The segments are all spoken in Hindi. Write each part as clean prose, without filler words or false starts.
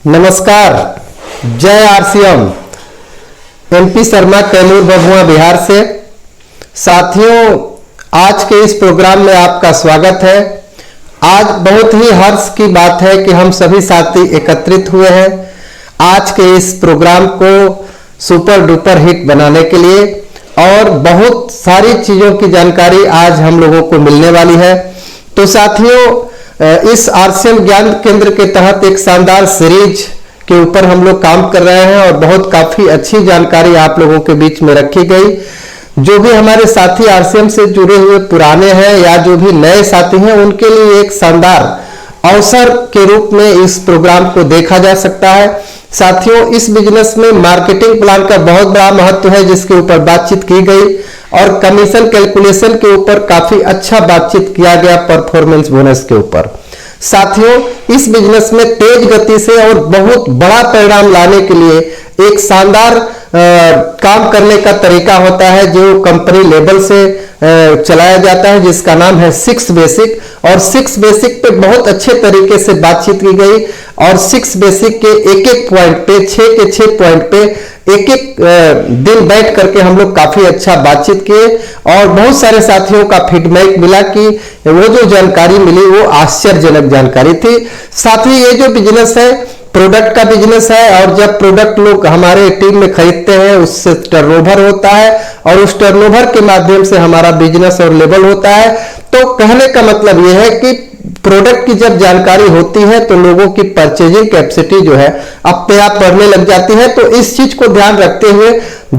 नमस्कार, जय आरसीएम। एमपी शर्मा, कैमूर, भभुआ, बिहार से। साथियों, आज के इस प्रोग्राम में आपका स्वागत है। आज बहुत ही हर्ष की बात है कि हम सभी साथी एकत्रित हुए हैं आज के इस प्रोग्राम को सुपर डुपर हिट बनाने के लिए, और बहुत सारी चीज़ों की जानकारी आज हम लोगों को मिलने वाली है। तो साथियों, इस आरसीएम ज्ञान केंद्र के तहत एक शानदार सीरीज के ऊपर हम लोग काम कर रहे हैं और बहुत काफ़ी अच्छी जानकारी आप लोगों के बीच में रखी गई। जो भी हमारे साथी आरसीएम से जुड़े हुए पुराने हैं या जो भी नए साथी हैं, उनके लिए एक शानदार अवसर के रूप में इस प्रोग्राम को देखा जा सकता है। साथियों, इस बिजनेस में मार्केटिंग प्लान का बहुत बड़ा महत्व है, जिसके ऊपर बातचीत की गई, और कमीशन कैलकुलेशन के ऊपर काफी अच्छा बातचीत किया गया परफॉर्मेंस बोनस के ऊपर। साथियों, इस बिजनेस में तेज गति से और बहुत बड़ा परिणाम लाने के लिए एक शानदार काम करने का तरीका होता है जो कंपनी लेवल से चलाया जाता है, जिसका नाम है 6 बेसिक। और 6 बेसिक पे बहुत अच्छे तरीके से बातचीत की गई, और 6 बेसिक के एक एक पॉइंट पे, 6 के 6 पॉइंट पे एक एक दिन बैठ करके हम लोग काफी अच्छा बातचीत किए, और बहुत सारे साथियों का फीडबैक मिला कि वो जो जानकारी मिली वो आश्चर्यजनक जानकारी थी। साथ ही ये जो बिजनेस है, प्रोडक्ट का बिजनेस है, और जब प्रोडक्ट लोग हमारे टीम में खरीदते हैं उससे टर्नओवर होता है, और उस टर्नओवर के माध्यम से हमारा बिजनेस और लेवल होता है। तो कहने का मतलब यह है कि प्रोडक्ट की जब जानकारी होती है तो लोगों की परचेजिंग कैपेसिटी जो है अपने आप बढ़ने लग जाती है। तो इस चीज को ध्यान रखते हुए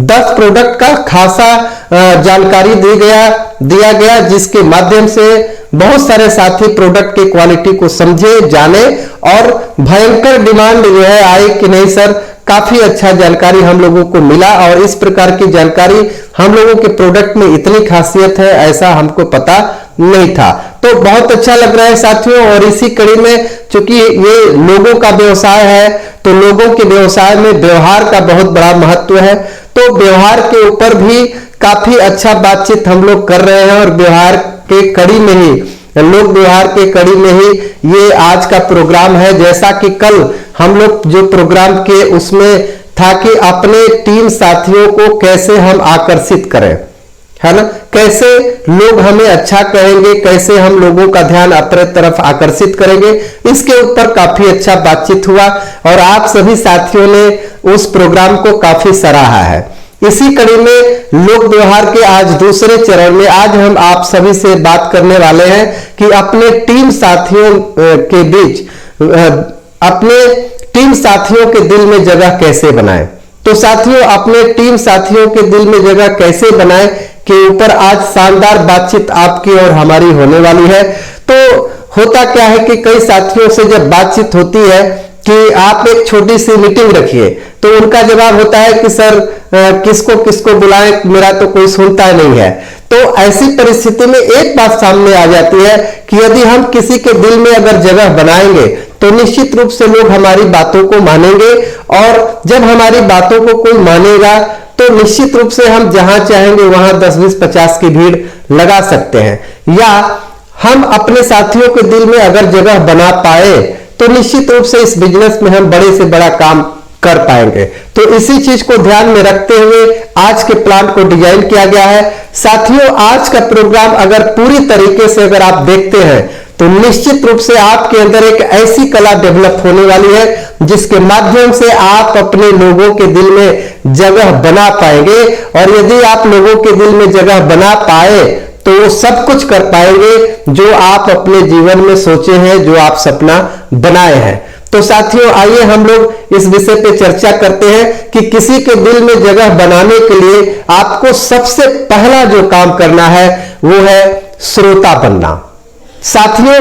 10 प्रोडक्ट का खासा जानकारी दिया गया, जिसके माध्यम से बहुत सारे साथी प्रोडक्ट की क्वालिटी को समझे, जाने, और भयंकर डिमांड जो है आई कि नहीं सर, काफी अच्छा जानकारी हम लोगों को मिला, और इस प्रकार की जानकारी हम लोगों के प्रोडक्ट में इतनी खासियत है ऐसा हमको पता नहीं था। तो बहुत अच्छा लग रहा है साथियों। और इसी कड़ी में, चूंकि ये लोगों का व्यवसाय है, तो लोगों के व्यवसाय में व्यवहार का बहुत बड़ा महत्व है। तो व्यवहार के ऊपर भी काफी अच्छा बातचीत हम लोग कर रहे हैं, और व्यवहार के कड़ी में ही, लोक व्यवहार के कड़ी में ही ये आज का प्रोग्राम है। जैसा कि कल हम लोग जो प्रोग्राम किए उसमें था कि अपने टीम साथियों को कैसे हम आकर्षित करें, है ना, कैसे लोग हमें अच्छा कहेंगे, कैसे हम लोगों का ध्यान अपने तरफ आकर्षित करेंगे, इसके ऊपर काफी अच्छा बातचीत हुआ, और आप सभी साथियों ने उस प्रोग्राम को काफी सराहा है। इसी कड़ी में लोक व्यवहार के आज दूसरे चरण में आज हम आप सभी से बात करने वाले हैं कि अपने टीम साथियों के बीच, अपने टीम साथियों के दिल में जगह कैसे बनाएं। तो साथियों, अपने टीम साथियों के दिल में जगह कैसे बनाएं के ऊपर आज शानदार बातचीत आपकी और हमारी होने वाली है। तो होता क्या है कि कई साथियों से जब बातचीत होती है कि आप एक छोटी सी मीटिंग रखिए, तो उनका जवाब होता है कि सर किसको किसको बुलाएं, मेरा तो कोई सुनता नहीं है। तो ऐसी परिस्थिति में एक बात सामने आ जाती है कि यदि हम किसी के दिल में अगर जगह बनाएंगे तो निश्चित रूप से लोग हमारी बातों को मानेंगे, और जब हमारी बातों को कोई मानेगा तो निश्चित रूप से हम जहां चाहेंगे वहां 10, 20, 50 की भीड़ लगा सकते हैं। या हम अपने साथियों के दिल में अगर जगह बना पाए तो निश्चित रूप से इस बिजनेस में हम बड़े से बड़ा काम कर पाएंगे। तो इसी चीज को ध्यान में रखते हुए आज के प्लान को डिजाइन किया गया है। साथियों, आज का प्रोग्राम अगर पूरी तरीके से अगर आप देखते हैं तो निश्चित रूप से आपके अंदर एक ऐसी कला डेवलप होने वाली है जिसके माध्यम से आप अपने लोगों के दिल में जगह बना पाएंगे, और यदि आप लोगों के दिल में जगह बना पाए तो वो सब कुछ कर पाएंगे जो आप अपने जीवन में सोचे हैं, जो आप सपना बनाए हैं। तो साथियों, आइए हम लोग इस विषय पे चर्चा करते हैं कि किसी के दिल में जगह बनाने के लिए आपको सबसे पहला जो काम करना है वो है श्रोता बनना। साथियों,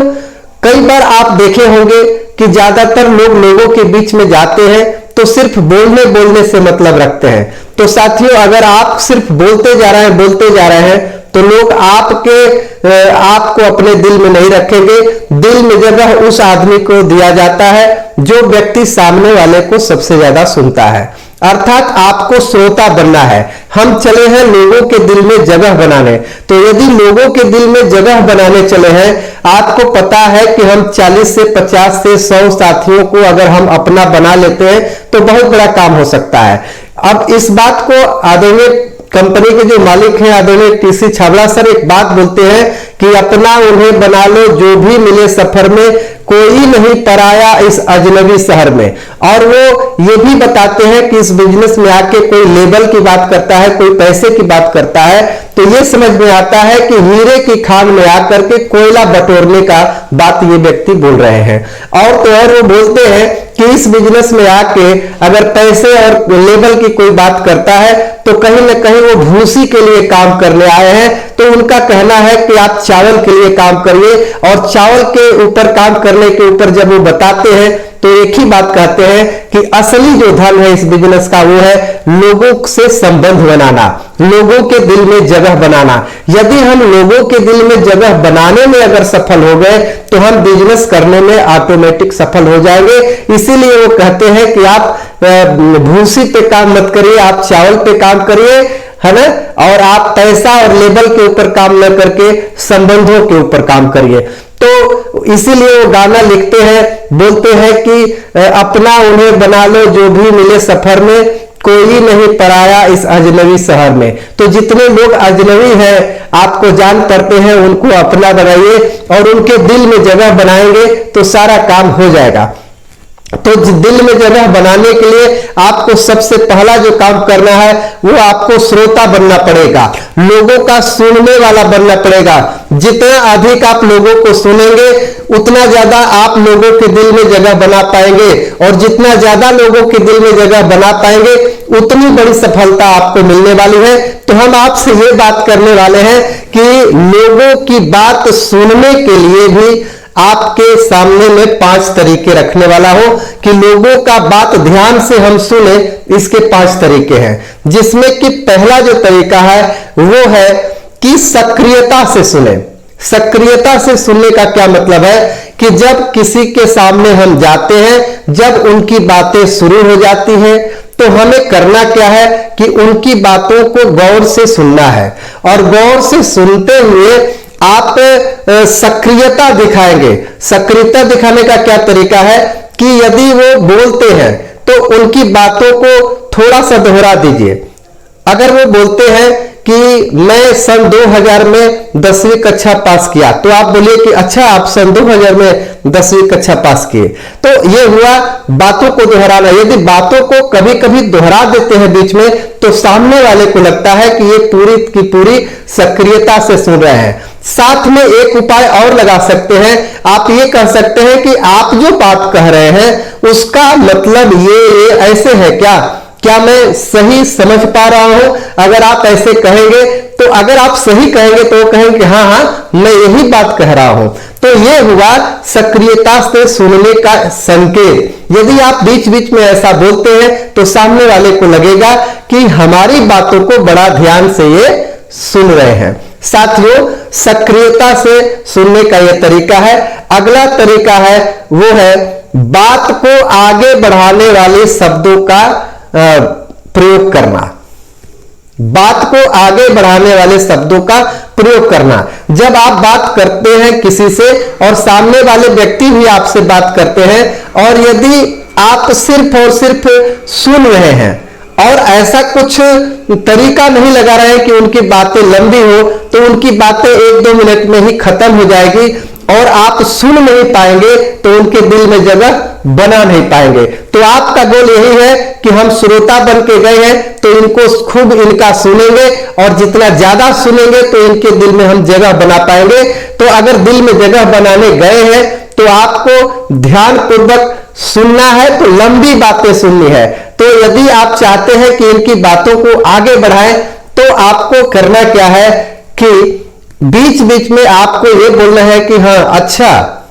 कई बार आप देखे होंगे कि ज्यादातर लोग लोगों के बीच में जाते हैं तो सिर्फ बोलने से मतलब रखते हैं। तो साथियों, अगर आप सिर्फ बोलते जा रहे हैं तो लोग आपको अपने दिल में नहीं रखेंगे। दिल में जगह उस आदमी को दिया जाता है जो व्यक्ति सामने वाले को सबसे ज्यादा सुनता है। अर्थात आपको श्रोता बनना है। हम चले हैं लोगों के दिल में जगह बनाने। तो यदि लोगों के दिल में जगह बनाने चले हैं, आपको पता है कि हम 40 से 50 से 100 साथियों को अगर हम अपना बना लेते हैं तो बहुत बड़ा काम हो सकता है। अब इस बात को आदरणीय कंपनी के जो मालिक हैं आदरणीय टीसी छाबड़ा सर एक बात बोलते हैं कि अपना उन्हें बना लो जो भी मिले सफर में, कोई नहीं पराया इस अजनबी शहर में। और वो ये भी बताते हैं कि इस बिजनेस में आके कोई लेबल की बात करता है, कोई पैसे की बात करता है, तो ये समझ में आता है कि हीरे की खान में आकर के कोयला बटोरने का बात ये व्यक्ति बोल रहे हैं। और तो और वो बोलते हैं कि इस बिजनेस में आके अगर पैसे और लेबल की कोई बात करता है तो कहीं ना कहीं वो भूसी के लिए काम करने आए हैं। तो उनका कहना है कि आप चावल के लिए काम करिए, और चावल के ऊपर काम करने के ऊपर जब वो बताते हैं तो एक ही बात कहते हैं कि असली जो धन है इस बिजनेस का वो है लोगों से संबंध बनाना, लोगों के दिल में जगह बनाना। यदि हम लोगों के दिल में जगह बनाने में अगर सफल हो गए तो हम बिजनेस करने में ऑटोमेटिक सफल हो जाएंगे। इसीलिए वो कहते हैं कि आप भूसी पे काम मत करिए, आप चावल पे काम करिए, है ना, और आप पैसा और लेबल के ऊपर काम न करके संबंधों के ऊपर काम करिए। तो इसीलिए वो गाना लिखते हैं, बोलते हैं कि अपना उन्हें बना लो जो भी मिले सफर में, कोई नहीं पराया इस अजनबी शहर में। तो जितने लोग अजनबी हैं आपको जान पड़ते हैं उनको अपना बनाइए, और उनके दिल में जगह बनाएंगे तो सारा काम हो जाएगा। तो दिल में जगह बनाने के लिए आपको सबसे पहला जो काम करना है वो आपको श्रोता बनना पड़ेगा, लोगों का सुनने वाला बनना पड़ेगा। जितना अधिक आप लोगों को सुनेंगे उतना ज्यादा आप लोगों के दिल में जगह बना पाएंगे, और जितना ज्यादा लोगों के दिल में जगह बना पाएंगे उतनी बड़ी सफलता आपको मिलने वाली है। तो हम आपसे ये बात करने वाले हैं कि लोगों की बात सुनने के लिए भी आपके सामने में 5 तरीके रखने वाला हो कि लोगों का बात ध्यान से हम सुने। इसके 5 तरीके हैं, जिसमें कि पहला जो तरीका है वो है कि सक्रियता से सुने। सक्रियता से सुनने का क्या मतलब है कि जब किसी के सामने हम जाते हैं, जब उनकी बातें शुरू हो जाती हैं तो हमें करना क्या है कि उनकी बातों को गौर से सुनना है, और गौर से सुनते हुए आप सक्रियता दिखाएंगे। सक्रियता दिखाने का क्या तरीका है कि यदि वो बोलते हैं तो उनकी बातों को थोड़ा सा दोहरा दीजिए। अगर वो बोलते हैं कि मैं सन 2000 में 10वीं कक्षा पास किया, तो आप बोलिए कि अच्छा आप सन 2000 में 10वीं कक्षा पास किए। तो ये हुआ बातों को दोहराना। यदि बातों को कभी कभी दोहरा देते हैं बीच में तो सामने वाले को लगता है कि ये पूरी की पूरी सक्रियता से सुन रहे हैं। साथ में एक उपाय और लगा सकते हैं, आप ये कह सकते हैं कि आप जो बात कह रहे हैं उसका मतलब ये ऐसे है क्या मैं सही समझ पा रहा हूं। अगर आप ऐसे कहेंगे तो अगर आप सही कहेंगे तो वो कहेंगे हाँ मैं यही बात कह रहा हूं। तो ये हुआ सक्रियता से सुनने का संकेत। यदि आप बीच बीच में ऐसा बोलते हैं तो सामने वाले को लगेगा कि हमारी बातों को बड़ा ध्यान से ये सुन रहे हैं। साथियों, सक्रियता से सुनने का यह तरीका है। अगला तरीका है वो है बात को आगे बढ़ाने वाले शब्दों का प्रयोग करना। बात को आगे बढ़ाने वाले शब्दों का प्रयोग करना। जब आप बात करते हैं किसी से और सामने वाले व्यक्ति भी आपसे बात करते हैं, और यदि आप सिर्फ और सिर्फ सुन रहे हैं और ऐसा कुछ तरीका नहीं लगा रहे हैं कि उनकी बातें लंबी हो, तो उनकी बातें 1-2 मिनट में ही खत्म हो जाएगी और आप सुन नहीं पाएंगे, तो उनके दिल में जगह बना नहीं पाएंगे। तो आपका गोल यही है कि हम श्रोता बन के गए हैं तो इनको खूब इनका सुनेंगे, और जितना ज्यादा सुनेंगे तो इनके दिल में हम जगह बना पाएंगे। तो अगर दिल में जगह बनाने गए हैं तो आपको ध्यान पूर्वक सुनना है, तो लंबी बातें सुननी है। तो यदि आप चाहते हैं कि इनकी बातों को आगे बढ़ाएं तो आपको करना क्या है कि बीच बीच में आपको यह बोलना है कि हाँ अच्छा,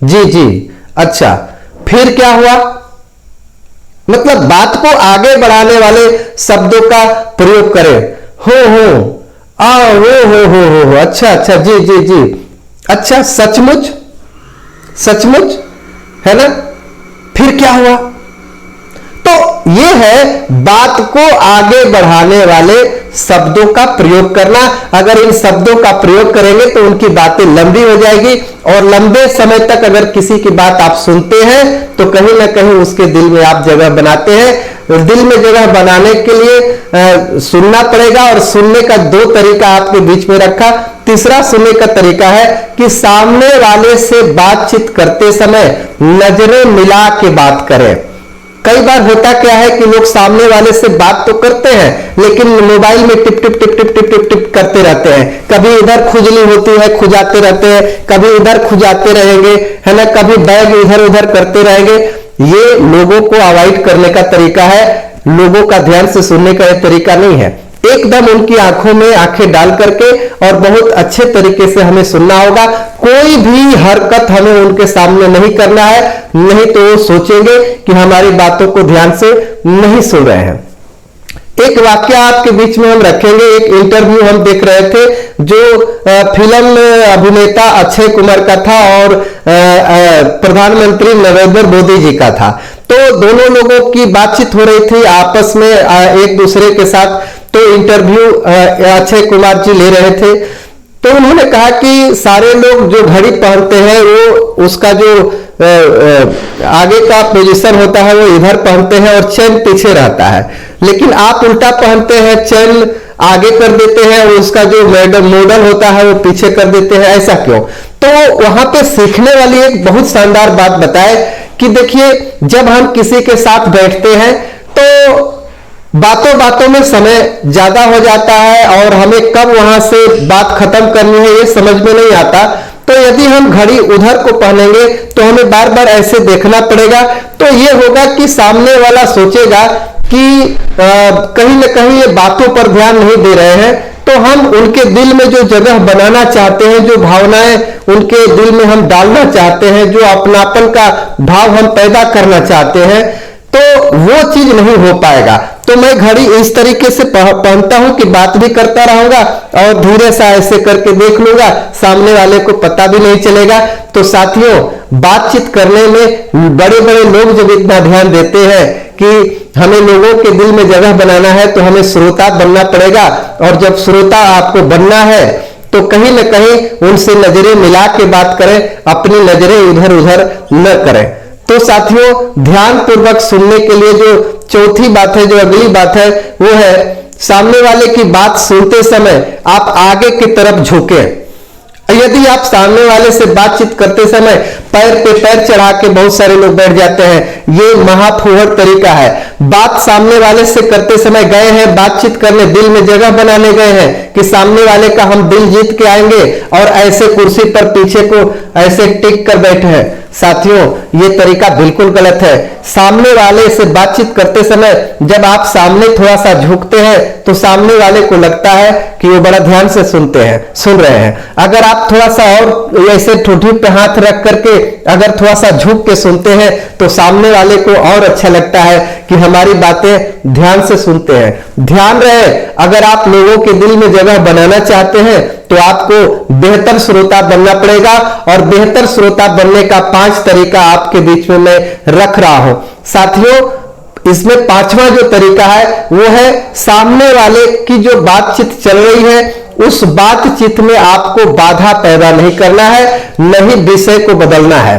जी अच्छा, फिर क्या हुआ, मतलब बात को आगे बढ़ाने वाले शब्दों का प्रयोग करें। हो आ हो अच्छा जी अच्छा, सचमुच है ना, फिर क्या हुआ। तो ये है बात को आगे बढ़ाने वाले शब्दों का प्रयोग करना। अगर इन शब्दों का प्रयोग करेंगे तो उनकी बातें लंबी हो जाएगी, और लंबे समय तक अगर किसी की बात आप सुनते हैं तो कहीं ना कहीं उसके दिल में आप जगह बनाते हैं। दिल में जगह बनाने के लिए सुनना पड़ेगा, और सुनने का दो तरीका आपके बीच में रखा। तीसरा सुनने का तरीका है कि सामने वाले से बातचीत करते समय नजरें मिला के बात करें। कई बार होता क्या है कि लोग सामने वाले से बात तो करते हैं लेकिन मोबाइल में tip tip tip tip tip tip tip करते रहते हैं। कभी इधर खुजली होती है, खुजाते रहते हैं, कभी इधर खुजाते रहेंगे, है ना, कभी बैग इधर उधर करते रहेंगे। ये लोगों को अवॉइड करने का तरीका है, लोगों का ध्यान से सुनने का यह तरीका नहीं है। एकदम उनकी आंखों में आंखें डाल करके और बहुत अच्छे तरीके से हमें सुनना होगा। कोई भी हरकत हमें उनके सामने नहीं करना है, नहीं तो वो सोचेंगे कि हमारी बातों को ध्यान से नहीं सुन रहे हैं। एक वाक्य आपके बीच में हम रखेंगे। एक इंटरव्यू हम देख रहे थे जो फिल्म अभिनेता अक्षय कुमार का था और प्रधानमंत्री नरेंद्र मोदी जी का था। तो दोनों लोगों की बातचीत हो रही थी आपस में एक दूसरे के साथ। तो इंटरव्यू अक्षय कुमार जी ले रहे थे। तो उन्होंने कहा कि सारे लोग जो घड़ी पहनते हैं वो उसका जो आगे का पोजीशन होता है वो इधर पहनते हैं और चेन पीछे रहता है, लेकिन आप उल्टा पहनते हैं, चेन आगे कर देते हैं और उसका जो मॉडल होता है वो पीछे कर देते हैं, ऐसा क्यों? तो वहां पे सीखने वाली एक बहुत शानदार बात बताए कि देखिए, जब हम किसी के साथ बैठते हैं तो बातों बातों में समय ज्यादा हो जाता है और हमें कब वहां से बात खत्म करनी है ये समझ में नहीं आता। तो यदि हम घड़ी उधर को पहनेंगे तो हमें बार बार ऐसे देखना पड़ेगा। तो ये होगा कि सामने वाला सोचेगा कि कहीं ना कहीं ये बातों पर ध्यान नहीं दे रहे हैं। तो हम उनके दिल में जो जगह बनाना चाहते हैं, जो भावनाएं उनके दिल में हम डालना चाहते हैं, जो अपनापन का भाव हम पैदा करना चाहते हैं, तो वो चीज नहीं हो पाएगा। तो मैं घड़ी इस तरीके से पहनता हूं कि बात भी करता रहूंगा और धीरे से ऐसे करके देख लूंगा, सामने वाले को पता भी नहीं चलेगा। तो साथियों, बातचीत करने में बड़े बड़े लोग जब इतना ध्यान देते हैं कि हमें लोगों के दिल में जगह बनाना है तो हमें श्रोता बनना पड़ेगा, और जब श्रोता आपको बनना है तो कहीं ना कहीं उनसे नजरें मिला के बात करें, अपनी नजरें इधर उधर न करें। तो साथियों, ध्यान पूर्वक सुनने के लिए जो चौथी बात है, जो अगली बात है, वो है सामने वाले की बात सुनते समय आप आगे की तरफ झुकें। यदि आप सामने वाले से बातचीत करते समय पैर पे पैर चढ़ा के बहुत सारे लोग बैठ जाते हैं, ये महाफुहड़ तरीका है। बात सामने वाले से करते समय गए हैं बातचीत करने, दिल में जगह बनाने गए हैं कि सामने वाले का हम दिल जीत के आएंगे, और ऐसे कुर्सी पर पीछे को ऐसे टिक कर बैठे हैं। साथियों, ये तरीका बिल्कुल गलत है। सामने वाले से बातचीत करते समय जब आप सामने थोड़ा सा झुकते हैं तो सामने वाले को लगता है कि वो बड़ा ध्यान से सुन रहे हैं। अगर आप थोड़ा सा और ऐसे ठोठी पे हाथ रख करके अगर थोड़ा सा झुक के सुनते हैं तो सामने वाले को और अच्छा लगता है कि हमारी बातें ध्यान से सुनते हैं। ध्यान रहे, अगर आप लोगों के दिल में जगह बनाना चाहते हैं तो आपको बेहतर श्रोता बनना पड़ेगा, और बेहतर श्रोता बनने का 5 तरीका आपके बीच में मैं रख रहा हूं। साथियों, इसमें 5वां जो तरीका है वो है सामने वाले की जो बातचीत चल रही है उस बातचीत में आपको बाधा पैदा नहीं करना है, नहीं विषय को बदलना है।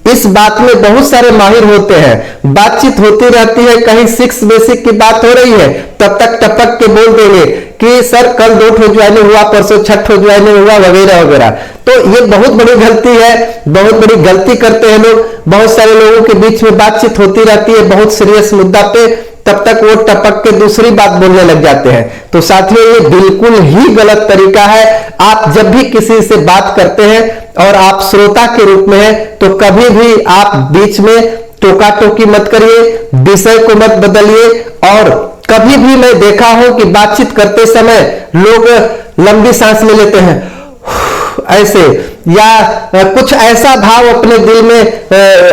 इस बात में बहुत सारे माहिर होते हैं, बातचीत होती रहती है, कहीं 6 बेसिक की बात हो रही है, तब तक टपक के बोल देंगे कि सर कल 2 ठो ज्वाइनिंग हुआ, परसों 6 ठो ज्वाइनिंग हुआ, वगैरह वगैरह। तो ये बहुत बड़ी गलती है, बहुत बड़ी गलती करते हैं लोग। बहुत सारे लोगों के बीच में बातचीत होती रहती है बहुत सीरियस मुद्दा पे, तब तक वो टपक के दूसरी बात बोलने लग जाते हैं। तो साथियों, ये बिल्कुल ही गलत तरीका है। आप जब भी किसी से बात करते हैं और आप श्रोता के रूप में हैं तो कभी भी आप बीच में टोका टोकी मत करिए, विषय को मत बदलिए। और कभी भी मैं देखा हूं कि बातचीत करते समय लोग लंबी सांस ले लेते हैं ऐसे, या कुछ ऐसा भाव अपने दिल में,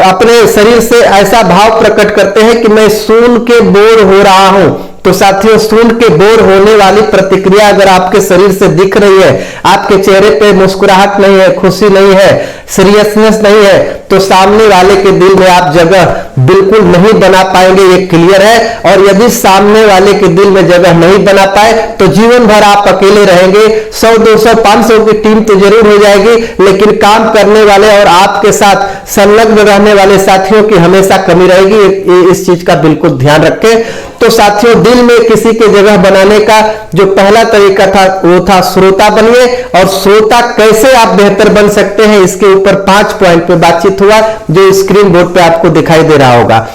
अपने शरीर से ऐसा भाव प्रकट करते हैं कि मैं सून के बोर हो रहा हूं। तो साथियों, सून के बोर होने वाली प्रतिक्रिया अगर आपके शरीर से दिख रही है, आपके चेहरे पे मुस्कुराहट नहीं है, खुशी नहीं है, सीरियसनेस नहीं है, तो सामने वाले के दिल में आप जगह बिल्कुल नहीं बना पाएंगे, ये क्लियर है। और यदि सामने वाले के दिल में जगह नहीं बना पाए तो जीवन भर आप अकेले रहेंगे। 100, 200, 500 की टीम तो जरूर हो जाएगी, लेकिन काम करने वाले और आपके साथ संलग्न रहने वाले साथियों की हमेशा कमी रहेगी। इस चीज का बिल्कुल ध्यान रखें। तो साथियों, दिल में किसी की जगह बनाने का जो पहला तरीका था वो था श्रोता बनिए। और श्रोता कैसे आप बेहतर बन सकते हैं, इसके ऊपर 5 पॉइंट पे बातचीत हुआ जो स्क्रीन बोर्ड पे आपको दिखाई दे रहा होगा।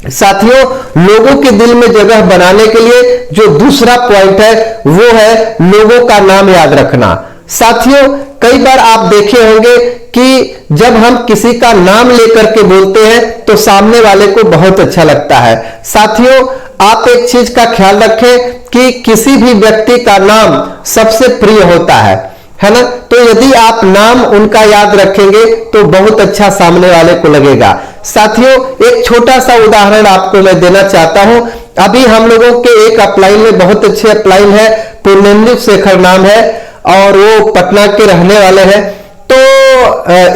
साथियों, लोगों के दिल में जगह बनाने के लिए जो दूसरा पॉइंट है वो है लोगों का नाम याद रखना। साथियों, कई बार आप देखे होंगे कि जब हम किसी का नाम लेकर के बोलते हैं तो सामने वाले को बहुत अच्छा लगता है। साथियों, आप एक चीज का ख्याल रखें कि किसी भी व्यक्ति का नाम सबसे प्रिय होता है ना। तो यदि आप नाम उनका याद रखेंगे तो बहुत अच्छा सामने वाले को लगेगा। साथियों, एक छोटा सा उदाहरण आपको मैं देना चाहता हूं। अभी हम लोगों के एक अपलाइन में, बहुत अच्छे अपलाइन है, पूर्णेंदु शेखर नाम है और वो पटना के रहने वाले हैं। तो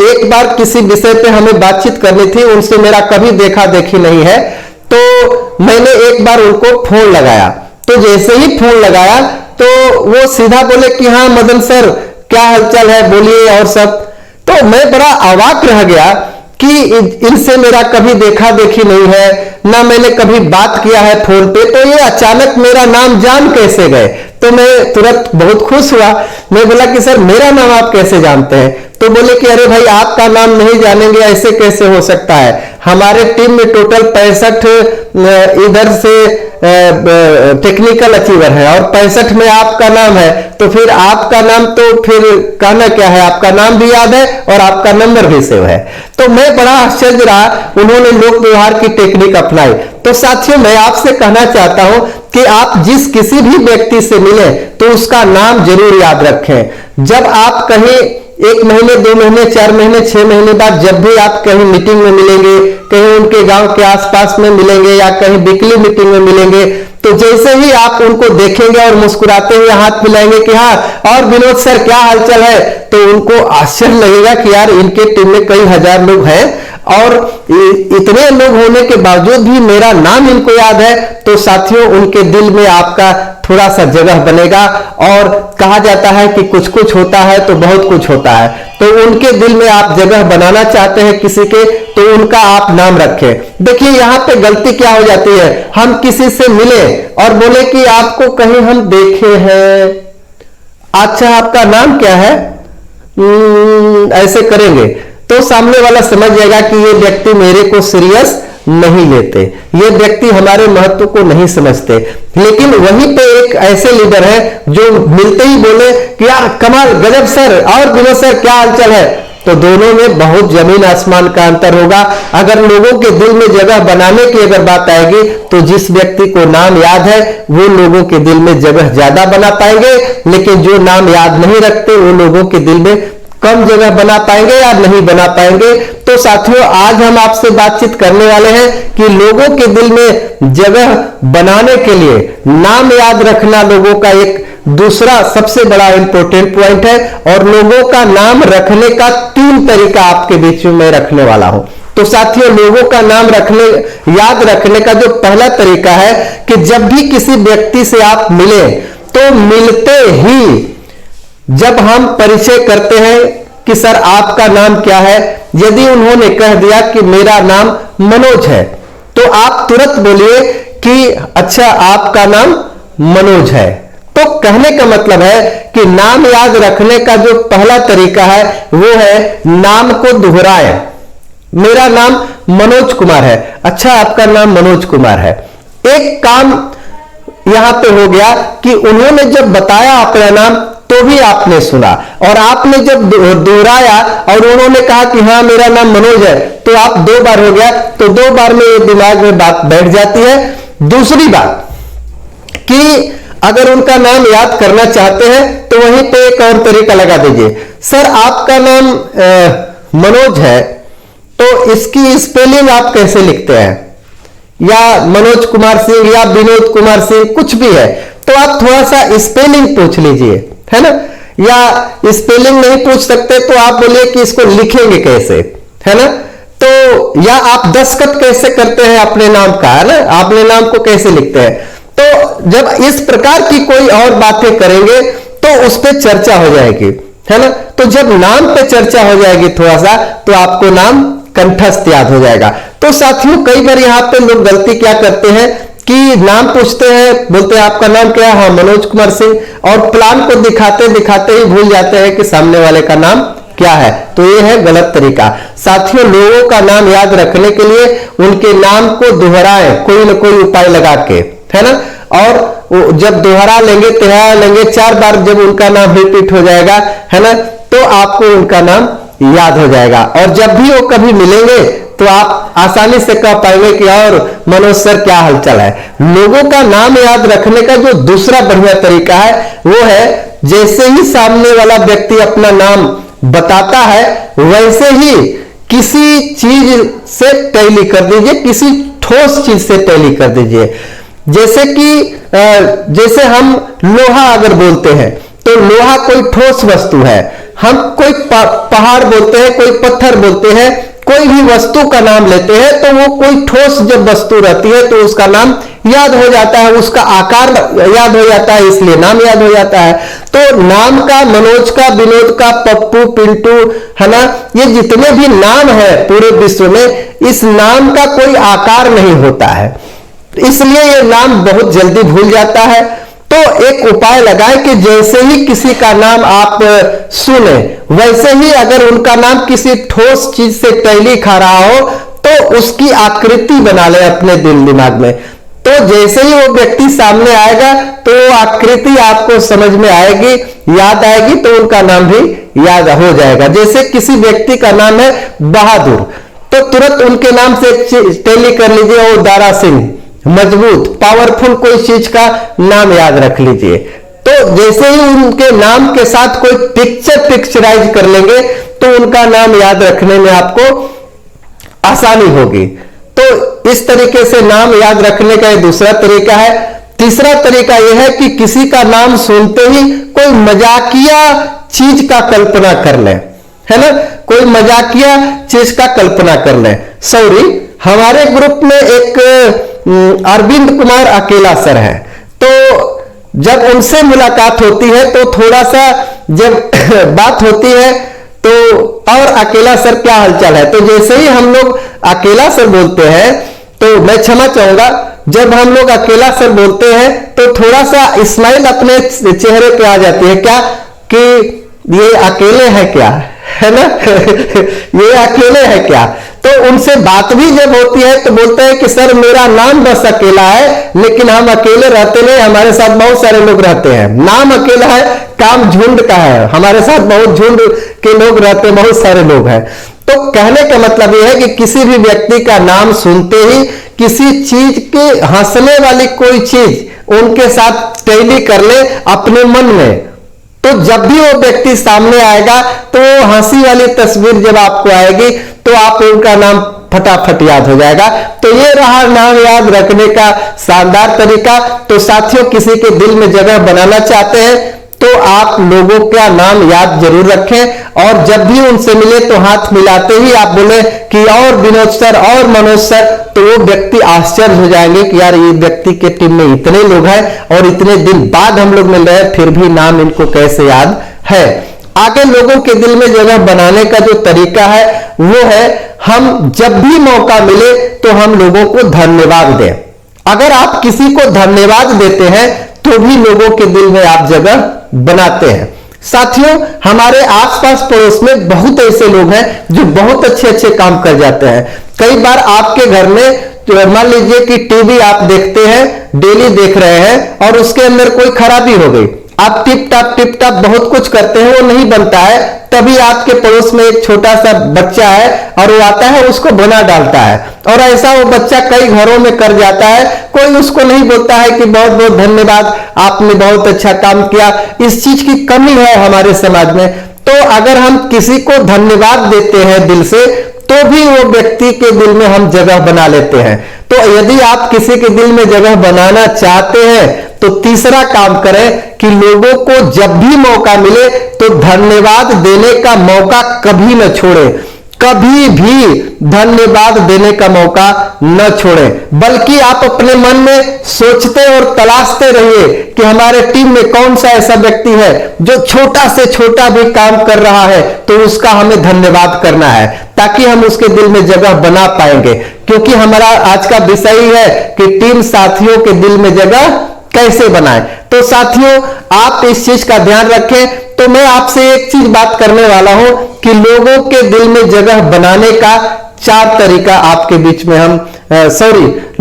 एक बार किसी विषय पे हमें बातचीत करनी थी, उनसे मेरा कभी देखा देखी नहीं है। तो मैंने एक बार उनको फोन लगाया, तो जैसे ही फोन लगाया तो वो सीधा बोले कि हाँ मदन सर, क्या हालचाल है, बोलिए और सब। तो मैं बड़ा अवाक रह गया कि इनसे मेरा कभी देखा देखी नहीं है, ना मैंने कभी बात किया है फोन पे, तो ये अचानक मेरा नाम जान कैसे गए। तो मैं तुरंत बहुत खुश हुआ। मैं बोला कि सर मेरा नाम आप कैसे जानते हैं? तो बोले कि अरे भाई, आपका नाम नहीं जानेंगे ऐसे कैसे हो सकता है। हमारे टीम में टोटल 65 इधर से टेक्निकल अचीवर है और 65 में आपका नाम है, तो फिर आपका नाम तो फिर कहना क्या है, आपका नाम भी याद है और आपका नंबर भी सेव है। तो मैं बड़ा आश्चर्य रहा, उन्होंने लोक व्यवहार की टेक्निक अपनाई। तो साथियों, मैं आपसे कहना चाहता हूं कि आप जिस किसी भी व्यक्ति से मिले तो उसका नाम जरूर याद रखें। जब आप कहीं 1 महीने, 2 महीने, 4 महीने, 6 महीने बाद जब भी आप कहीं मीटिंग में मिलेंगे, कहीं उनके गांव के आसपास में मिलेंगे या कहीं वीकली मीटिंग में मिलेंगे, तो जैसे ही आप उनको देखेंगे और मुस्कुराते हुए हाथ मिलाएंगे कि हाँ और विनोद सर क्या हालचाल है, तो उनको आश्चर्य लगेगा कि यार इनके टीम में कई हजार लोग हैं और इतने लोग होने के बावजूद भी मेरा नाम इनको याद है। तो साथियों, उनके दिल में आपका थोड़ा सा जगह बनेगा। और कहा जाता है कि कुछ कुछ होता है तो बहुत कुछ होता है। तो उनके दिल में आप जगह बनाना चाहते हैं किसी के, तो उनका आप नाम रखें। देखिए यहाँ पे गलती क्या हो जाती है, हम किसी से मिले और बोले कि आपको कहीं हम देखे हैं, अच्छा आपका नाम क्या है, ऐसे करेंगे तो सामने वाला समझ जाएगा कि ये व्यक्ति मेरे को सीरियस नहीं लेते, ये व्यक्ति हमारे महत्व को नहीं समझते। लेकिन वहीं पे एक ऐसे लीडर है जो मिलते ही बोले कि यार कमाल, गजब सर, और विनोद सर क्या हालचाल है, तो दोनों में बहुत जमीन आसमान का अंतर होगा। अगर लोगों के दिल में जगह बनाने की अगर बात आएगी तो जिस व्यक्ति को नाम याद है वो लोगों के दिल में जगह ज्यादा बना पाएंगे, लेकिन जो नाम याद नहीं रखते वो लोगों के दिल में कम जगह बना पाएंगे या नहीं बना पाएंगे। तो साथियों, आज हम आपसे बातचीत करने वाले हैं कि लोगों के दिल में जगह बनाने के लिए नाम याद रखना लोगों का एक दूसरा सबसे बड़ा इंपॉर्टेंट पॉइंट है। और लोगों का नाम रखने का 3 तरीका आपके बीच में मैं रखने वाला हूं। तो साथियों, लोगों का नाम रखने, याद रखने का जो पहला तरीका है कि जब भी किसी व्यक्ति से आप मिले तो मिलते ही जब हम परिचय करते हैं कि सर आपका नाम क्या है, यदि उन्होंने कह दिया कि मेरा नाम मनोज है, तो आप तुरंत बोलिए कि अच्छा आपका नाम मनोज है। तो कहने का मतलब है कि नाम याद रखने का जो पहला तरीका है वो है नाम को दोहराएं। मेरा नाम मनोज कुमार है, अच्छा आपका नाम मनोज कुमार है। एक काम यहां पे हो गया कि उन्होंने जब बताया अपना नाम तो भी आपने सुना, और आपने जब दोहराया और उन्होंने कहा कि हाँ मेरा नाम मनोज है, तो आप 2 बार हो गया, तो 2 बार में ये दिमाग में बात बैठ जाती है। दूसरी बात कि अगर उनका नाम याद करना चाहते हैं तो वहीं पे एक और तरीका लगा दीजिए। सर आपका नाम मनोज है, तो इसकी स्पेलिंग आप कैसे लिखते हैं, या मनोज कुमार सिंह या विनोद कुमार सिंह, कुछ भी है, तो आप थोड़ा सा स्पेलिंग पूछ लीजिए, है ना। या स्पेलिंग नहीं पूछ सकते तो आप बोलिए कि इसको लिखेंगे कैसे, है ना। तो या आप दस्तखत कैसे करते हैं अपने नाम का, है ना, अपने नाम को कैसे लिखते हैं। तो जब इस प्रकार की कोई और बातें करेंगे तो उस पर चर्चा हो जाएगी, है ना। तो जब नाम पे चर्चा हो जाएगी थोड़ा सा, तो आपको नाम कंठस्थ याद हो जाएगा। तो साथियों कई बार यहाँ पे लोग गलती क्या करते हैं कि नाम पूछते हैं, बोलते हैं आपका नाम क्या है, हाँ मनोज कुमार सिंह, और प्लान को दिखाते दिखाते ही भूल जाते हैं कि सामने वाले का नाम क्या है। तो ये है गलत तरीका। साथियों लोगों का नाम याद रखने के लिए उनके नाम को दोहराएं कोई ना कोई उपाय लगा के, है ना। और जब दोहरा लेंगे, तिहरा लेंगे, 4 बार जब उनका नाम रिपीट हो जाएगा, है ना, तो आपको उनका नाम याद हो जाएगा। और जब भी वो कभी मिलेंगे तो आप आसानी से कह पाएंगे कि और मनोज सर क्या हालचाल है। लोगों का नाम याद रखने का जो दूसरा बढ़िया तरीका है वो है, जैसे ही सामने वाला व्यक्ति अपना नाम बताता है वैसे ही किसी चीज से टैली कर दीजिए, किसी ठोस चीज से टैली कर दीजिए। जैसे कि जैसे हम लोहा अगर बोलते हैं तो लोहा कोई ठोस वस्तु है। हम कोई पहाड़ बोलते हैं, कोई पत्थर बोलते हैं, कोई भी वस्तु का नाम लेते हैं तो वो कोई ठोस जब वस्तु रहती है तो उसका नाम याद हो जाता है, उसका आकार याद हो जाता है, इसलिए नाम याद हो जाता है। तो नाम का, मनोज का, विनोद का, पप्पू, पिंटू, है ना, ये जितने भी नाम है पूरे विश्व में, इस नाम का कोई आकार नहीं होता है, इसलिए ये नाम बहुत जल्दी भूल जाता है। तो एक उपाय लगाए कि जैसे ही किसी का नाम आप सुने वैसे ही अगर उनका नाम किसी ठोस चीज से टैली खा रहा हो तो उसकी आकृति बना ले अपने दिल दिमाग में। तो जैसे ही वो व्यक्ति सामने आएगा तो वो आकृति आपको समझ में आएगी, याद आएगी, तो उनका नाम भी याद हो जाएगा। जैसे किसी व्यक्ति का नाम है बहादुर, तो तुरंत उनके नाम से टैली कर लीजिए, वो दारा सिंह, मजबूत, पावरफुल कोई चीज का नाम याद रख लीजिए। तो जैसे ही उनके नाम के साथ कोई पिक्चराइज कर लेंगे तो उनका नाम याद रखने में आपको आसानी होगी। तो इस तरीके से नाम याद रखने का दूसरा तरीका है। तीसरा तरीका यह है कि किसी का नाम सुनते ही कोई मजाकिया चीज का कल्पना कर ले, है ना, कोई मजाकिया चीज का कल्पना कर ले। सॉरी, हमारे ग्रुप में एक अरविंद कुमार अकेला सर है, तो जब उनसे मुलाकात होती है तो थोड़ा सा जब बात होती है तो और अकेला सर क्या हालचाल है, तो जैसे ही हम लोग अकेला सर बोलते हैं तो मैं क्षमा चाहूंगा, जब हम लोग अकेला सर बोलते हैं तो थोड़ा सा स्माइल अपने चेहरे पे आ जाती है, क्या कि ये अकेले हैं क्या, है ना ये अकेले हैं क्या। तो उनसे बात भी जब होती है तो बोलते हैं कि सर मेरा नाम बस अकेला है, लेकिन हम अकेले रहते नहीं, हमारे साथ बहुत सारे लोग रहते हैं। नाम अकेला है, काम झुंड का है, हमारे साथ बहुत झुंड के लोग रहते हैं, बहुत सारे लोग हैं। तो कहने का मतलब यह है कि किसी भी व्यक्ति का नाम सुनते ही किसी चीज के हंसने वाली कोई चीज उनके साथ टैली कर ले अपने मन में, तो जब भी वो व्यक्ति सामने आएगा तो हंसी वाली तस्वीर जब आपको आएगी तो आप उनका नाम फटाफट याद हो जाएगा। तो ये रहा नाम याद रखने का शानदार तरीका। तो साथियों, किसी के दिल में जगह बनाना चाहते हैं तो आप लोगों का नाम याद जरूर रखें, और जब भी उनसे मिले तो हाथ मिलाते ही आप बोले कि और विनोद सर और मनोज सर, तो वो व्यक्ति आश्चर्य हो जाएंगे कि यार ये व्यक्ति के टीम में इतने लोग हैं और इतने दिन बाद हम लोग मिल रहे हैं, फिर भी नाम इनको कैसे याद है। आगे लोगों के दिल में जगह बनाने का जो तरीका है वो है, हम जब भी मौका मिले तो हम लोगों को धन्यवाद दें। अगर आप किसी को धन्यवाद देते हैं तो भी लोगों के दिल में आप जगह बनाते हैं। साथियों, हमारे आसपास पड़ोस में बहुत ऐसे लोग हैं जो बहुत अच्छे अच्छे काम कर जाते हैं। कई बार आपके घर में मान लीजिए कि टीवी आप देखते हैं, डेली देख रहे हैं, और उसके अंदर कोई खराबी हो गई, आप टिप टाप बहुत कुछ करते हैं, वो नहीं बनता है, तभी आपके पड़ोस में एक छोटा सा बच्चा है और वो आता है, उसको बना डालता है, और ऐसा वो बच्चा कई घरों में कर जाता है। कोई उसको नहीं बोलता है कि बहुत बहुत धन्यवाद, आपने बहुत अच्छा काम किया। इस चीज की कमी है हमारे समाज में। तो अगर हम किसी को धन्यवाद देते हैं दिल से, तो भी वो व्यक्ति के दिल में हम जगह बना लेते हैं। तो यदि आप किसी के दिल में जगह बनाना चाहते हैं तो तीसरा काम करें कि लोगों को जब भी मौका मिले तो धन्यवाद देने का मौका कभी न छोड़ें, कभी भी धन्यवाद देने का मौका न छोड़ें, बल्कि आप अपने मन में सोचते और तलाशते रहिए कि हमारे टीम में कौन सा ऐसा व्यक्ति है जो छोटा से छोटा भी काम कर रहा है, तो उसका हमें धन्यवाद करना है, ताकि हम उसके दिल में जगह बना पाएंगे। क्योंकि हमारा आज का विषय ही है कि टीम साथियों के दिल में जगह कैसे बनाए। तो साथियों, आप इस चीज का ध्यान रखें। तो मैं आपसे एक चीज बात करने वाला हूं कि लोगों के दिल में जगह बनाने का 4 तरीका आपके बीच में हम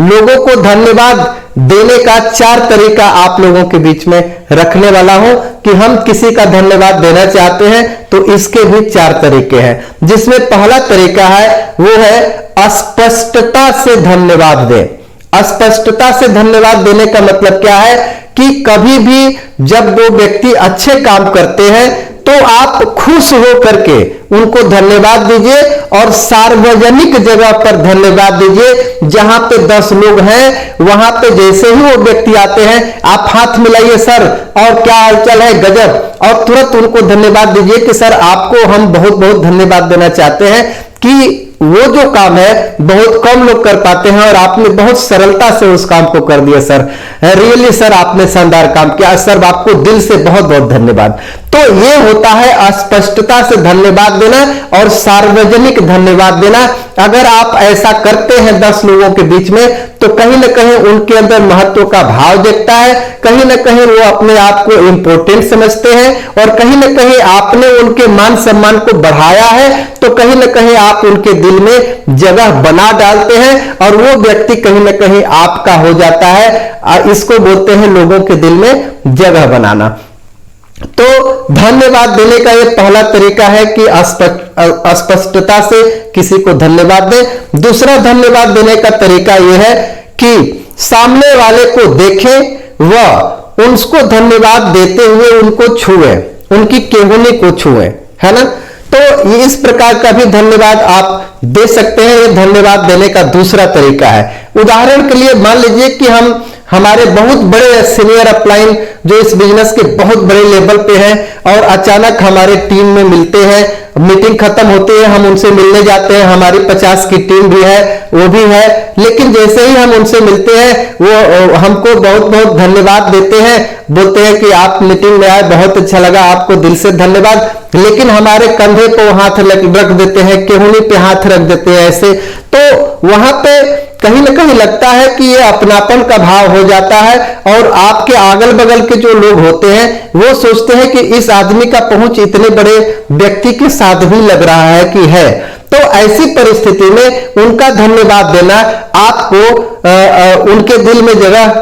लोगों को धन्यवाद देने का 4 तरीका आप लोगों के बीच में रखने वाला हूं कि हम किसी का धन्यवाद देना चाहते हैं तो इसके भी 4 तरीके हैं। जिसमें पहला तरीका है वो है स्पष्टता से धन्यवाद दें। अस्पष्टता से धन्यवाद देने का मतलब क्या है कि कभी भी जब वो व्यक्ति अच्छे काम करते हैं तो आप खुश हो करके उनको धन्यवाद दीजिए, और सार्वजनिक जगह पर धन्यवाद दीजिए। जहां पे 10 लोग हैं वहां पे जैसे ही वो व्यक्ति आते हैं, आप हाथ मिलाइए, सर और क्या हालचाल है, गजब, और तुरंत उनको धन्यवाद दीजिए कि सर आपको हम बहुत बहुत धन्यवाद देना चाहते हैं कि वो जो काम है बहुत कम लोग कर पाते हैं और आपने बहुत सरलता से उस काम को कर दिया सर, रियली सर आपने शानदार काम किया सर, आपको दिल से बहुत बहुत धन्यवाद। तो ये होता है स्पष्टता से धन्यवाद देना और सार्वजनिक धन्यवाद देना। अगर आप ऐसा करते हैं 10 लोगों के बीच में तो कहीं ना कहीं उनके अंदर महत्व का भाव दिखता है, कहीं ना कहीं वो अपने आप को इंपॉर्टेंट समझते हैं, और कहीं ना कहीं आपने उनके मान सम्मान को बढ़ाया है, तो कहीं ना कहीं आप उनके दिल में जगह बना डालते हैं और वो व्यक्ति कहीं ना कहीं आपका हो जाता है। इसको बोलते हैं लोगों के दिल में जगह बनाना। तो धन्यवाद देने का ये पहला तरीका है कि स्पष्टता से किसी को धन्यवाद दें। दूसरा धन्यवाद देने का तरीका यह है कि सामने वाले को देखें व उनको धन्यवाद देते हुए उनको छुए, उनकी केहूनी को छुए, है ना। तो इस प्रकार का भी धन्यवाद आप दे सकते हैं। ये धन्यवाद देने का दूसरा तरीका है। उदाहरण के लिए मान लीजिए कि हमारे बहुत बड़े सीनियर अपलाइन जो इस बिजनेस के बहुत बड़े लेवल पे हैं और अचानक हमारे टीम में मिलते हैं, मीटिंग खत्म होती है, हम उनसे मिलने जाते हैं, हमारी 50 की टीम भी है, वो भी है, लेकिन जैसे ही हम उनसे मिलते हैं वो हमको बहुत बहुत धन्यवाद देते हैं, बोलते हैं कि आप मीटिंग में आए, बहुत अच्छा लगा, आपको दिल से धन्यवाद। लेकिन हमारे कंधे को हाथ रख देते हैं, केहूनी पे हाथ रख देते हैं ऐसे। तो वहां पे कहीं ना कहीं लगता है कि ये अपनापन का भाव हो जाता है, और आपके अगल बगल के जो लोग होते हैं वो सोचते हैं कि इस आदमी का पहुंच इतने बड़े व्यक्ति के साथ भी लग रहा है कि है। तो ऐसी परिस्थिति में उनका धन्यवाद देना आपको उनके दिल में जगह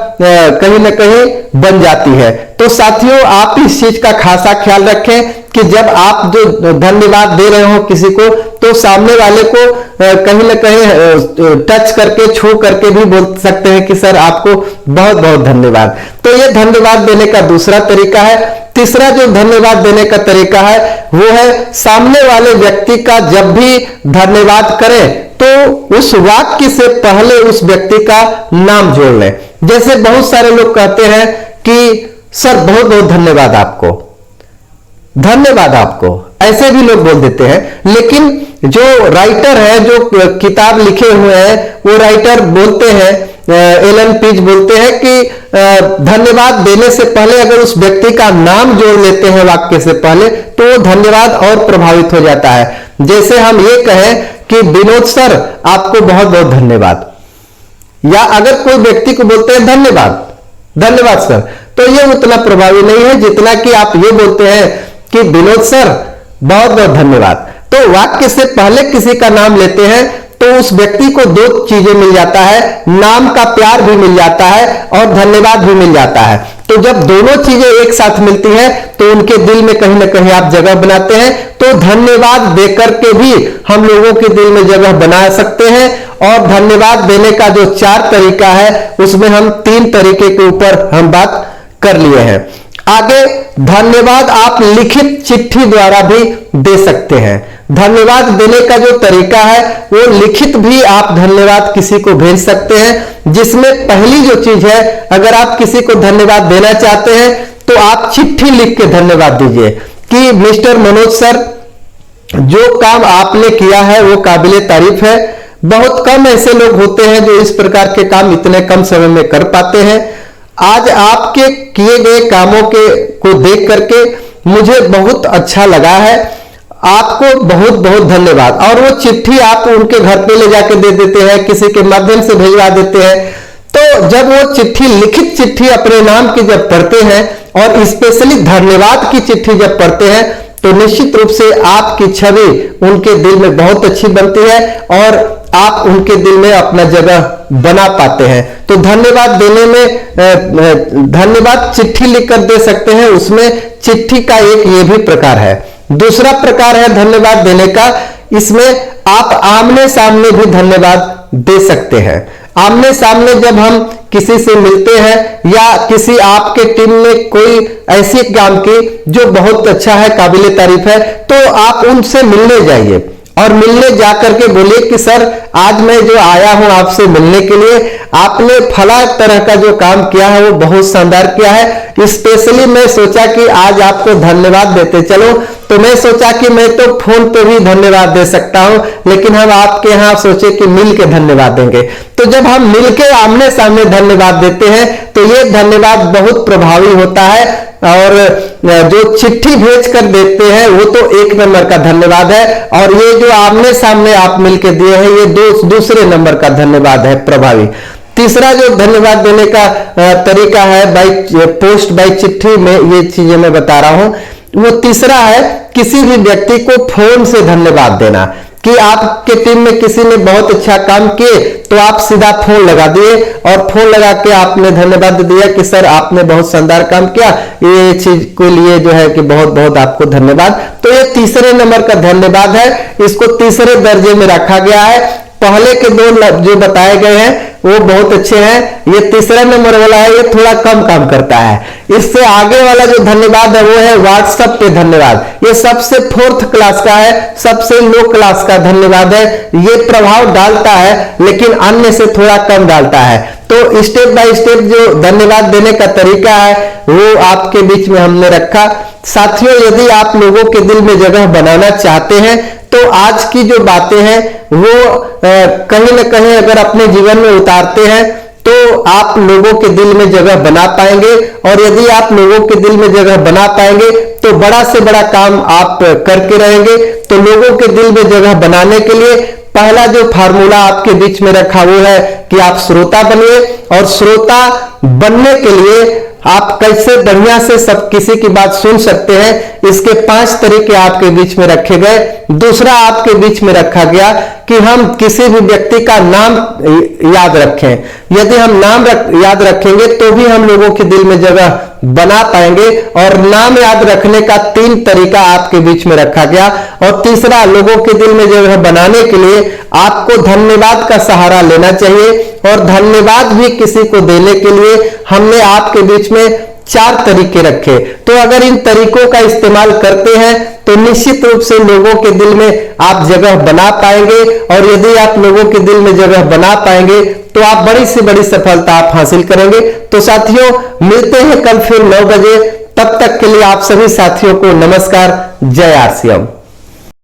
कहीं ना कहीं बन जाती है। तो साथियों, आप इस चीज का खासा ख्याल रखें कि जब आप जो धन्यवाद दे रहे हो किसी को, तो सामने वाले को कहीं ना कहीं टच करके, छू करके भी बोल सकते हैं कि सर आपको बहुत बहुत धन्यवाद। तो ये धन्यवाद देने का दूसरा तरीका है। तीसरा जो धन्यवाद देने का तरीका है वो है सामने वाले व्यक्ति का जब भी धन्यवाद करें तो उस वाक्य से पहले उस व्यक्ति का नाम जोड़ लें। जैसे बहुत सारे लोग कहते हैं कि सर बहुत बहुत धन्यवाद आपको, धन्यवाद आपको, ऐसे भी लोग बोल देते हैं। लेकिन जो राइटर है, जो किताब लिखे हुए हैं, वो राइटर बोलते हैं, एलन पीज बोलते हैं कि धन्यवाद देने से पहले अगर उस व्यक्ति का नाम जोड़ लेते हैं वाक्य से पहले तो वो धन्यवाद और प्रभावित हो जाता है। जैसे हम ये कहें कि विनोद सर आपको बहुत बहुत धन्यवाद, या अगर कोई व्यक्ति को बोलते हैं धन्यवाद, धन्यवाद सर, तो ये उतना प्रभावी नहीं है जितना कि आप ये बोलते हैं कि विनोद सर बहुत बहुत धन्यवाद। तो वाक्य से पहले किसी का नाम लेते हैं तो उस व्यक्ति को दो चीजें मिल जाता है, नाम का प्यार भी मिल जाता है और धन्यवाद भी मिल जाता है। तो जब दोनों चीजें एक साथ मिलती हैं तो उनके दिल में कहीं ना कहीं आप जगह बनाते हैं। तो धन्यवाद देकर के भी हम लोगों के दिल में जगह बना सकते हैं। और धन्यवाद देने का जो 4 तरीका है उसमें हम 3 तरीके के ऊपर हम बात कर लिए हैं। आगे धन्यवाद आप लिखित चिट्ठी द्वारा भी दे सकते हैं। धन्यवाद देने का जो तरीका है वो लिखित भी आप धन्यवाद किसी को भेज सकते हैं, जिसमें पहली जो चीज है, अगर आप किसी को धन्यवाद देना चाहते हैं तो आप चिट्ठी लिख के धन्यवाद दीजिए कि मिस्टर मनोज सर, जो काम आपने किया है वो काबिले तारीफ है। बहुत कम ऐसे लोग होते हैं जो इस प्रकार के काम इतने कम समय में कर पाते हैं। आज आपके किए गए कामों को देख करके मुझे बहुत अच्छा लगा है। आपको बहुत बहुत धन्यवाद। और वो चिट्ठी आप उनके घर पे ले जाके दे देते हैं, किसी के माध्यम से भिजवा देते हैं। तो जब वो चिट्ठी, लिखित चिट्ठी अपने नाम की जब पढ़ते हैं और स्पेशली धन्यवाद की चिट्ठी जब पढ़ते हैं तो निश्चित रूप से आपकी छवि उनके दिल में बहुत अच्छी बनती है और आप उनके दिल में अपना जगह बना पाते हैं। तो धन्यवाद देने में धन्यवाद चिट्ठी लिखकर दे सकते हैं, उसमें चिट्ठी का एक ये भी प्रकार है। दूसरा प्रकार है धन्यवाद देने का, इसमें आप आमने सामने भी धन्यवाद दे सकते हैं। आमने सामने जब हम किसी से मिलते हैं या किसी आपके टीम में कोई ऐसी काम की जो बहुत अच्छा है, काबिले तारीफ है, तो आप उनसे मिलने जाइए और मिलने जाकर के बोलिए कि सर, आज मैं जो आया हूं आपसे मिलने के लिए, आपने फला तरह का जो काम किया है वो बहुत शानदार किया है। स्पेशली मैं सोचा कि आज आपको धन्यवाद देते चलो, तो मैं सोचा कि मैं तो फोन पे भी धन्यवाद दे सकता हूं, लेकिन हम आपके यहां सोचे कि मिल के धन्यवाद देंगे। तो जब हम मिलके आमने सामने धन्यवाद देते हैं तो ये धन्यवाद बहुत प्रभावी होता है। और जो चिट्ठी भेज कर देते हैं वो तो एक नंबर का धन्यवाद है, और ये जो आमने सामने आप मिलके दिए हैं ये दूसरे नंबर का धन्यवाद है, प्रभावी। तीसरा जो धन्यवाद देने का तरीका है बाई पोस्ट, बाई चिट्ठी में, ये चीजें मैं बता रहा हूं, वो तीसरा है किसी भी व्यक्ति को फोन से धन्यवाद देना। कि आपके टीम में किसी ने बहुत अच्छा काम किए तो आप सीधा फोन लगा दिए और फोन लगा के आपने धन्यवाद दिया कि सर आपने बहुत शानदार काम किया, ये चीज के लिए जो है कि बहुत बहुत आपको धन्यवाद। तो ये तीसरे नंबर का धन्यवाद है, इसको तीसरे दर्जे में रखा गया है। पहले के 2 जो बताए गए हैं वो बहुत अच्छे हैं, ये तीसरा नंबर वाला है ये थोड़ा कम काम करता है। इससे आगे वाला जो धन्यवाद है वो है व्हाट्सएप पे धन्यवाद। ये सबसे 4th क्लास का है, सबसे लो क्लास का धन्यवाद है। ये प्रभाव डालता है लेकिन अन्य से थोड़ा कम डालता है। तो स्टेप बाय स्टेप जो धन्यवाद देने का तरीका है वो आपके बीच में हमने रखा। साथियों, यदि आप लोगों के दिल में जगह बनाना चाहते हैं तो आज की जो बातें हैं वो कहीं ना कहीं अगर अपने जीवन में उतारते हैं तो आप लोगों के दिल में जगह बना पाएंगे। और यदि आप लोगों के दिल में जगह बना पाएंगे तो बड़ा से बड़ा काम आप करके रहेंगे। तो लोगों के दिल में जगह बनाने के लिए पहला जो फार्मूला आपके बीच में रखा वो है कि आप श्रोता बनिए। और श्रोता बनने के लिए आप कैसे बढ़िया से सब किसी की बात सुन सकते हैं, इसके 5 तरीके आपके बीच में रखे गए। दूसरा आपके बीच में रखा गया कि हम किसी भी व्यक्ति का नाम याद रखें। यदि हम नाम याद रखेंगे तो भी हम लोगों के दिल में जगह बना पाएंगे। और नाम याद रखने का 3 तरीका आपके बीच में रखा गया। और तीसरा, लोगों के दिल में जगह बनाने के लिए आपको धन्यवाद का सहारा लेना चाहिए। और धन्यवाद भी किसी को देने के लिए हमने आपके बीच में 4 तरीके रखे। तो अगर इन तरीकों का इस्तेमाल करते हैं तो निश्चित रूप से लोगों के दिल में आप जगह बना पाएंगे। और यदि आप लोगों के दिल में जगह बना पाएंगे तो आप बड़ी से बड़ी सफलता आप हासिल करेंगे। तो साथियों, मिलते हैं कल फिर 9 बजे। तब तक के लिए आप सभी साथियों को नमस्कार। जय आरसीएम।